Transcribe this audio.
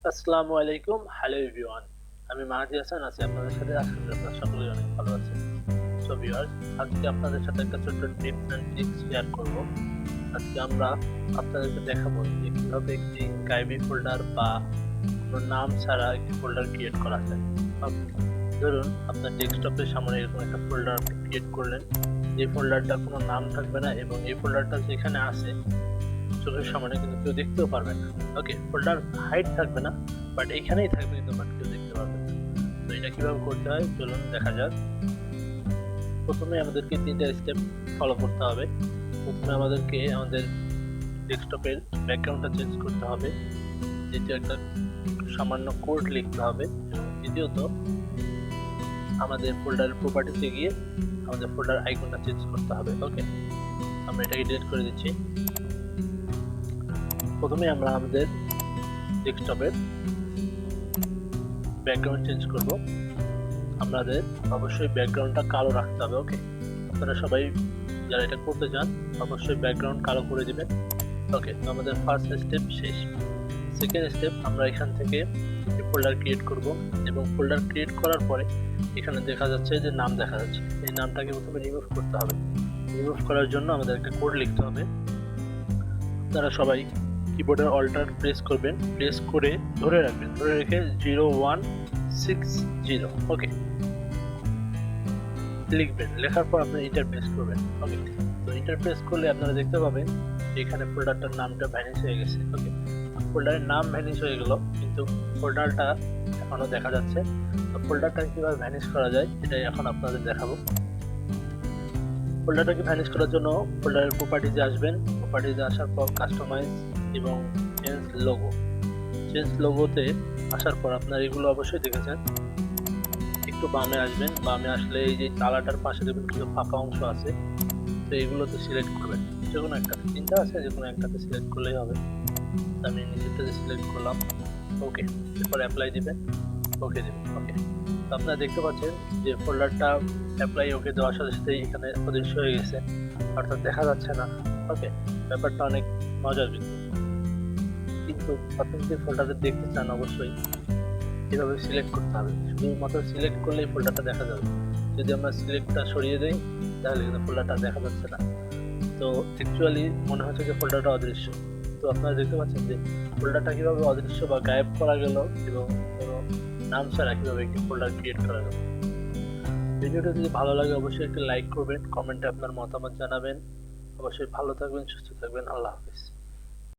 আসসালামু আলাইকুম, hello everyone. আমি মাহাদি হাসান আছি আপনাদের সাথে। আশা করি আপনারা সকলেই অনেক ভালো আছেন। সো ভিউয়ার্স, আজকে আপনাদের সাথে একটা ছোট্ট টিপস এন্ড ট্রিক্স শেয়ার করব। আজকে আমরা আপনাদেরকে দেখাবো যে কিভাবে একটি গায়েবী ফোল্ডার বা কোনো নাম ছাড়া একটি ফোল্ডার ক্রিয়েট করা যায়। ধরুন আপনার ডেস্কটপের সামনে এরকম একটা ফোল্ডার আপনি ক্রিয়েট করলেন, যে ফোল্ডারটা কোনো নাম থাকবে না এবং এই ফোল্ডারটা যেখানে আছে চোখের সামনে কিন্তু কেউ দেখতেও পারবে না। ওকে, ফোল্ডার হাইড থাকবে না, বাট এইখানেই থাকবে কিন্তু বাট কেউ দেখতে পারবে না। তো এটা কিভাবে করতে হয় চলুন দেখা যাক। প্রথমে আমাদেরকে 3টা স্টেপ ফলো করতে হবে। প্রথমে আমাদেরকে আমাদের ডেস্কটপের ব্যাকগ্রাউন্ডটা চেঞ্জ করতে হবে। দ্বিতীয় একটা সামান্য কোড লিখতে হবে এবং তৃতীয়ত আমাদের ফোল্ডার প্রপার্টিতে গিয়ে আমাদের ফোল্ডার আইকনটা চেঞ্জ করতে হবে। ওকে, আমরা এটাকে ডিলিট করে দিচ্ছি। প্রথমে আমরা আমাদের ডেস্কটপের ব্যাকগ্রাউন্ড চেঞ্জ করব। আমাদের অবশ্যই ব্যাকগ্রাউন্ডটা কালো রাখতে হবে। ওকে, আপনারা সবাই যারা এটা করতে চান অবশ্যই ব্যাকগ্রাউন্ড কালো করে দিবেন। ওকে, তো আমাদের ফার্স্ট স্টেপ শেষ। সেকেন্ড স্টেপ, আমরা এখান থেকে একটি ফোল্ডার ক্রিয়েট করব এবং ফোল্ডার ক্রিয়েট করার পরে এখানে দেখা যাচ্ছে যে নাম দেখা যাচ্ছে, এই নামটাকে প্রথমে রিমুভ করতে হবে। রিমুভ করার জন্য আমাদের একটা কোড লিখতে হবে। আপনারা সবাই কিবোর্ডের অল্টার প্রেস করবেন, প্রেস করে ধরে রাখবেন, ধরে রেখে 0160 ওকে লিখবেন। লেখার পর আপনি এন্টার প্রেস করবেন। ওকে, তো এন্টার প্রেস করলে আপনারা দেখতে পাবেন যে এখানে ফোল্ডারটার নামটা ভ্যানিশ হয়ে গেছে। ওকে, ফোল্ডারের নাম ভ্যানিশ হয়ে গেল কিন্তু ফোল্ডারটা এখনো দেখা যাচ্ছে। তো ফোল্ডারটা কিভাবে ভ্যানিশ করা যায় এটাই এখন আপনাদের দেখাবো। ফোল্ডারটাকে ভ্যানিশ করার জন্য ফোল্ডারের প্রপার্টিতে আসবেন। প্রপার্টিতে আসার পর কাস্টমাইজ এবং চেঞ্জ লোগো। চেঞ্জ লোগোতে আসার পর আপনারা এগুলো অবশ্যই দেখেছেন। একটু বামে আসবেন, বামে আসলে এই যে তালাটার পাশে দেখবেন কিছু ফাঁকা অংশ আছে, তো এগুলোতে সিলেক্ট করবেন। যে কোনো একটাতে, তিনটা আছে, যে কোনো একটাতে সিলেক্ট করলেই হবে। আমি নিচেরটাতে সিলেক্ট করলাম। ওকে, এরপর অ্যাপ্লাই দিবেন, ওকে দিবেন। ওকে, তো আপনারা দেখতে পাচ্ছেন যে ফোল্ডারটা অ্যাপ্লাই ওকে দেওয়ার সাথে সাথে এখানে অদৃশ্য হয়ে গেছে, অর্থাৎ দেখা যাচ্ছে না। ওকে, ব্যাপারটা অনেক মজার কিন্তু আপনি যদি ফোল্ডারে দেখতে চান অবশ্যই এভাবে সিলেক্ট করতে হবে। শুধুমাত্র সিলেক্ট করলেই ফোল্ডারটা দেখা যাবে। যদি আমরা সিলেক্টটা সরিয়ে দেই তাহলে কিন্তু ফোল্ডারটা দেখা যাচ্ছে না। তো অ্যাকচুয়ালি মনে হচ্ছে যে ফোল্ডারটা অদৃশ্য। তো আপনারা দেখতে পাচ্ছেন যে ফোল্ডারটা কিভাবে অদৃশ্য বা গায়েব করা গেল এবং কোনো নাম ছাড়া কিভাবে একটি ফোল্ডার ক্রিয়েট করা গেল। ভিডিওটা যদি ভালো লাগে অবশ্যই একটি লাইক করবেন, কমেন্টে আপনার মতামত জানাবেন। অবশ্যই ভালো থাকবেন, সুস্থ থাকবেন। আল্লাহ হাফেজ।